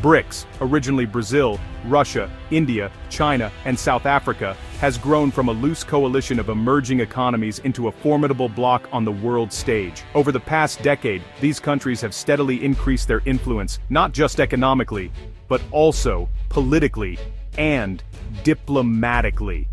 BRICS, originally Brazil, Russia, India, China, and South Africa, has grown from a loose coalition of emerging economies into a formidable bloc on the world stage. Over the past decade, these countries have steadily increased their influence, not just economically, but also politically and diplomatically.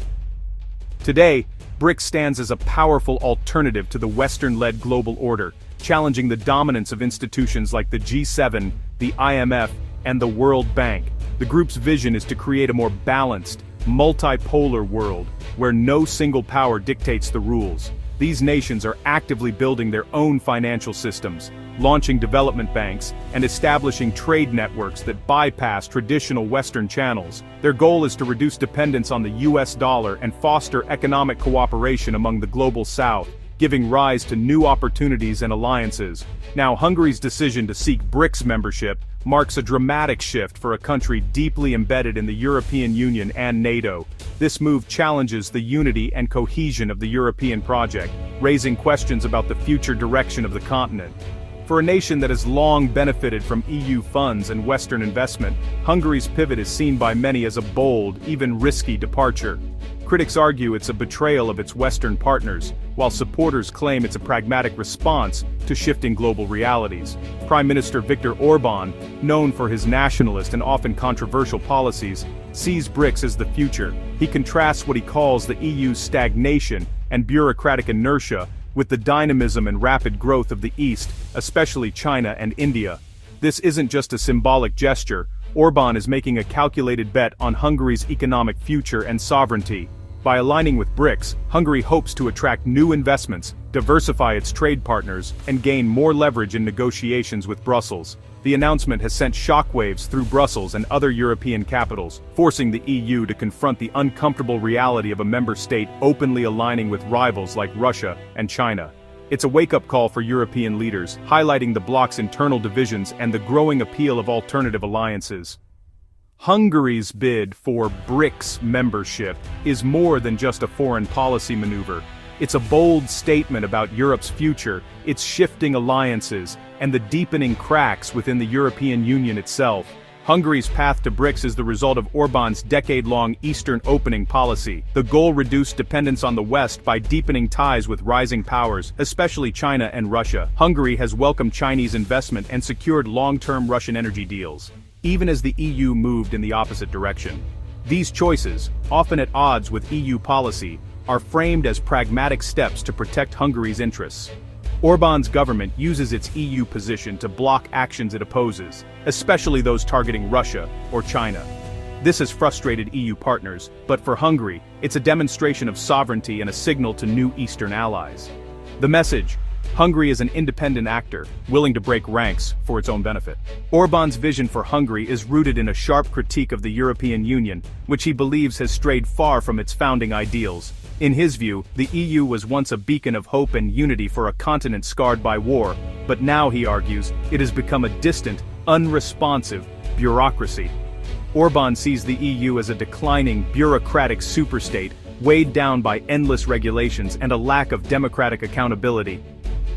Today, BRICS stands as a powerful alternative to the Western-led global order, challenging the dominance of institutions like the G7, the IMF, and the World Bank. The group's vision is to create a more balanced, multipolar world, where no single power dictates the rules. These nations are actively building their own financial systems, launching development banks, and establishing trade networks that bypass traditional Western channels. Their goal is to reduce dependence on the US dollar and foster economic cooperation among the global South, giving rise to new opportunities and alliances. Now, Hungary's decision to seek BRICS membership marks a dramatic shift for a country deeply embedded in the European Union and NATO. This move challenges the unity and cohesion of the European project, raising questions about the future direction of the continent. For a nation that has long benefited from EU funds and Western investment, Hungary's pivot is seen by many as a bold, even risky departure. Critics argue it's a betrayal of its Western partners, while supporters claim it's a pragmatic response to shifting global realities. Prime Minister Viktor Orbán, known for his nationalist and often controversial policies, sees BRICS as the future. He contrasts what he calls the EU's stagnation and bureaucratic inertia with the dynamism and rapid growth of the East, especially China and India. This isn't just a symbolic gesture. Orbán is making a calculated bet on Hungary's economic future and sovereignty. By aligning with BRICS, Hungary hopes to attract new investments, diversify its trade partners, and gain more leverage in negotiations with Brussels. The announcement has sent shockwaves through Brussels and other European capitals, forcing the EU to confront the uncomfortable reality of a member state openly aligning with rivals like Russia and China. It's a wake-up call for European leaders, highlighting the bloc's internal divisions and the growing appeal of alternative alliances. Hungary's bid for BRICS membership is more than just a foreign policy maneuver. It's a bold statement about Europe's future, its shifting alliances, and the deepening cracks within the European Union itself. Hungary's path to BRICS is the result of Orbán's decade-long Eastern opening policy. The goal reduced dependence on the West by deepening ties with rising powers, especially China and Russia. Hungary has welcomed Chinese investment and secured long-term Russian energy deals, even as the EU moved in the opposite direction. These choices, often at odds with EU policy, are framed as pragmatic steps to protect Hungary's interests. Orbán's government uses its EU position to block actions it opposes, especially those targeting Russia or China. This has frustrated EU partners, but for Hungary, it's a demonstration of sovereignty and a signal to new Eastern allies. The message: Hungary is an independent actor, willing to break ranks for its own benefit. Orbán's vision for Hungary is rooted in a sharp critique of the European Union, which he believes has strayed far from its founding ideals. In his view, the EU was once a beacon of hope and unity for a continent scarred by war, but now, he argues, it has become a distant, unresponsive bureaucracy. Orbán sees the EU as a declining, bureaucratic superstate, weighed down by endless regulations and a lack of democratic accountability.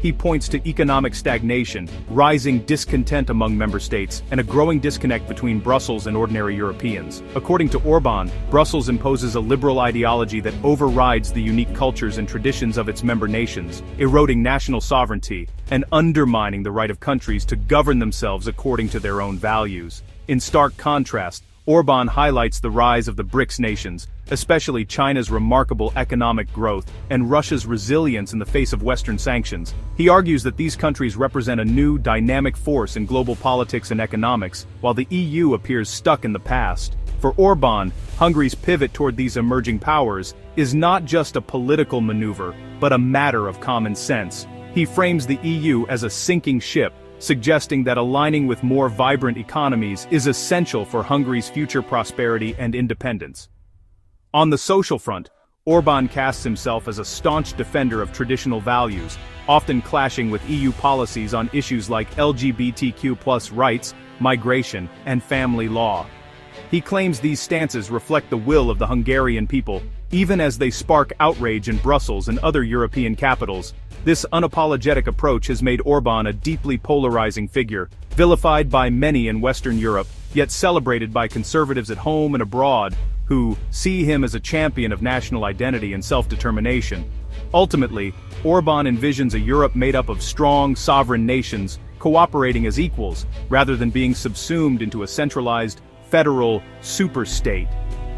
He points to economic stagnation, rising discontent among member states, and a growing disconnect between Brussels and ordinary Europeans. According to Orbán, Brussels imposes a liberal ideology that overrides the unique cultures and traditions of its member nations, eroding national sovereignty and undermining the right of countries to govern themselves according to their own values. In stark contrast, Orbán highlights the rise of the BRICS nations, especially China's remarkable economic growth and Russia's resilience in the face of Western sanctions. He argues that these countries represent a new, dynamic force in global politics and economics, while the EU appears stuck in the past. For Orbán, Hungary's pivot toward these emerging powers is not just a political maneuver, but a matter of common sense. He frames the EU as a sinking ship, suggesting that aligning with more vibrant economies is essential for Hungary's future prosperity and independence. On the social front, Orbán casts himself as a staunch defender of traditional values, often clashing with EU policies on issues like LGBTQ+ rights, migration, and family law. He claims these stances reflect the will of the Hungarian people, even as they spark outrage in Brussels and other European capitals. This unapologetic approach has made Orbán a deeply polarizing figure, vilified by many in Western Europe, yet celebrated by conservatives at home and abroad, who see him as a champion of national identity and self-determination. Ultimately, Orbán envisions a Europe made up of strong, sovereign nations, cooperating as equals, rather than being subsumed into a centralized, federal superstate.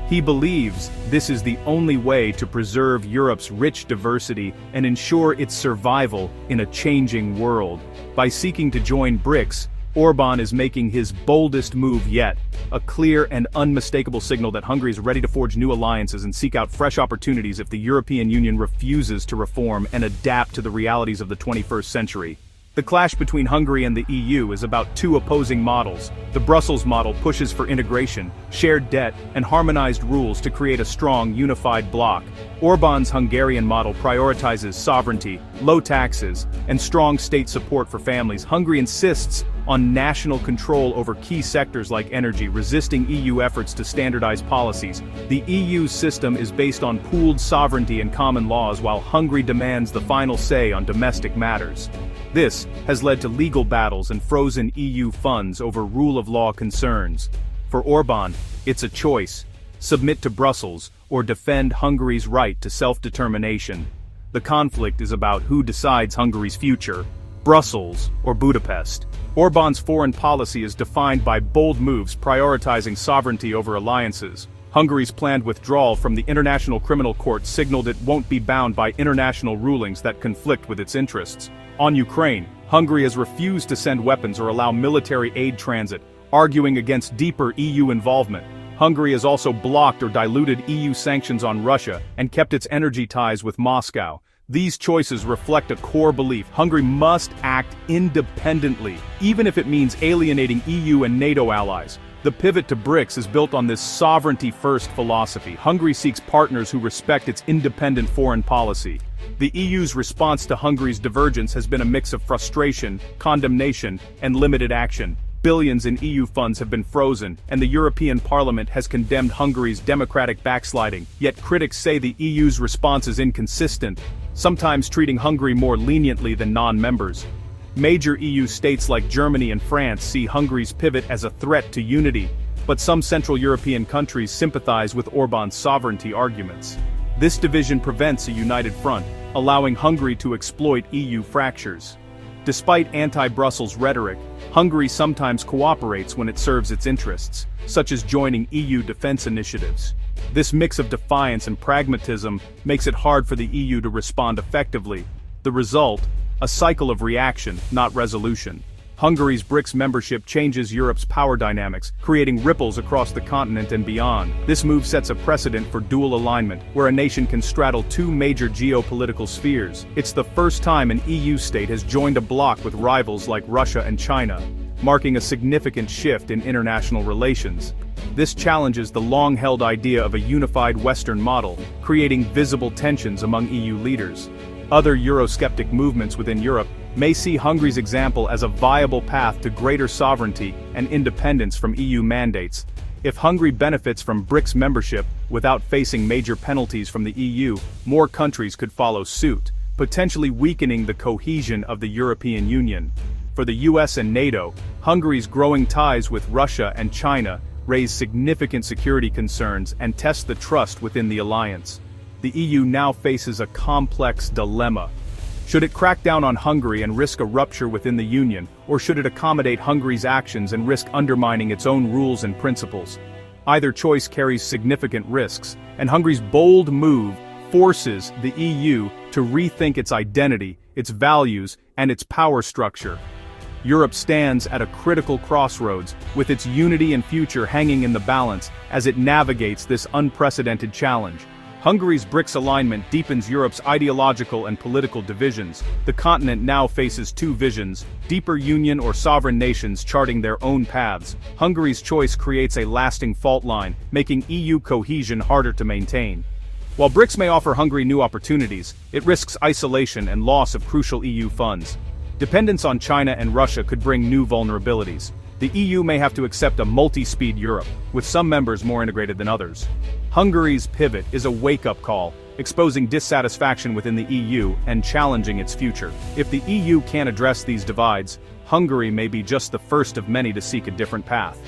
He believes this is the only way to preserve Europe's rich diversity and ensure its survival in a changing world. By seeking to join BRICS, Orbán is making his boldest move yet, a clear and unmistakable signal that Hungary is ready to forge new alliances and seek out fresh opportunities if the European Union refuses to reform and adapt to the realities of the 21st century. The clash between Hungary and the EU is about two opposing models. The Brussels model pushes for integration, shared debt, and harmonized rules to create a strong, unified bloc. Orbán's Hungarian model prioritizes sovereignty, low taxes, and strong state support for families. Hungary insists on national control over key sectors like energy, resisting EU efforts to standardize policies. The EU's system is based on pooled sovereignty and common laws, while Hungary demands the final say on domestic matters. This has led to legal battles and frozen EU funds over rule-of-law concerns. For Orbán, it's a choice: submit to Brussels or defend Hungary's right to self-determination. The conflict is about who decides Hungary's future: Brussels or Budapest. Orbán's foreign policy is defined by bold moves prioritizing sovereignty over alliances. Hungary's planned withdrawal from the International Criminal Court signaled it won't be bound by international rulings that conflict with its interests. On Ukraine, Hungary has refused to send weapons or allow military aid transit, arguing against deeper EU involvement. Hungary has also blocked or diluted EU sanctions on Russia and kept its energy ties with Moscow. These choices reflect a core belief: Hungary must act independently, even if it means alienating EU and NATO allies. The pivot to BRICS is built on this sovereignty-first philosophy. Hungary seeks partners who respect its independent foreign policy. The EU's response to Hungary's divergence has been a mix of frustration, condemnation, and limited action. Billions in EU funds have been frozen, and the European Parliament has condemned Hungary's democratic backsliding. Yet critics say the EU's response is inconsistent, sometimes treating Hungary more leniently than non-members. Major EU states like Germany and France see Hungary's pivot as a threat to unity, but some Central European countries sympathize with Orbán's sovereignty arguments. This division prevents a united front, allowing Hungary to exploit EU fractures. Despite anti-Brussels rhetoric, Hungary sometimes cooperates when it serves its interests, such as joining EU defense initiatives. This mix of defiance and pragmatism makes it hard for the EU to respond effectively. The result: a cycle of reaction, not resolution. Hungary's BRICS membership changes Europe's power dynamics, creating ripples across the continent and beyond. This move sets a precedent for dual alignment, where a nation can straddle two major geopolitical spheres. It's the first time an EU state has joined a bloc with rivals like Russia and China, marking a significant shift in international relations. This challenges the long-held idea of a unified Western model, creating visible tensions among EU leaders. Other Eurosceptic movements within Europe may see Hungary's example as a viable path to greater sovereignty and independence from EU mandates. If Hungary benefits from BRICS membership without facing major penalties from the EU, more countries could follow suit, potentially weakening the cohesion of the European Union. For the US and NATO, Hungary's growing ties with Russia and China raise significant security concerns and test the trust within the alliance. The EU now faces a complex dilemma. Should it crack down on Hungary and risk a rupture within the Union, or should it accommodate Hungary's actions and risk undermining its own rules and principles? Either choice carries significant risks, and Hungary's bold move forces the EU to rethink its identity, its values, and its power structure. Europe stands at a critical crossroads, with its unity and future hanging in the balance as it navigates this unprecedented challenge. Hungary's BRICS alignment deepens Europe's ideological and political divisions. The continent now faces two visions: deeper union or sovereign nations charting their own paths. Hungary's choice creates a lasting fault line, making EU cohesion harder to maintain. While BRICS may offer Hungary new opportunities, it risks isolation and loss of crucial EU funds. Dependence on China and Russia could bring new vulnerabilities. The EU may have to accept a multi-speed Europe, with some members more integrated than others. Hungary's pivot is a wake-up call, exposing dissatisfaction within the EU and challenging its future. If the EU can't address these divides, Hungary may be just the first of many to seek a different path.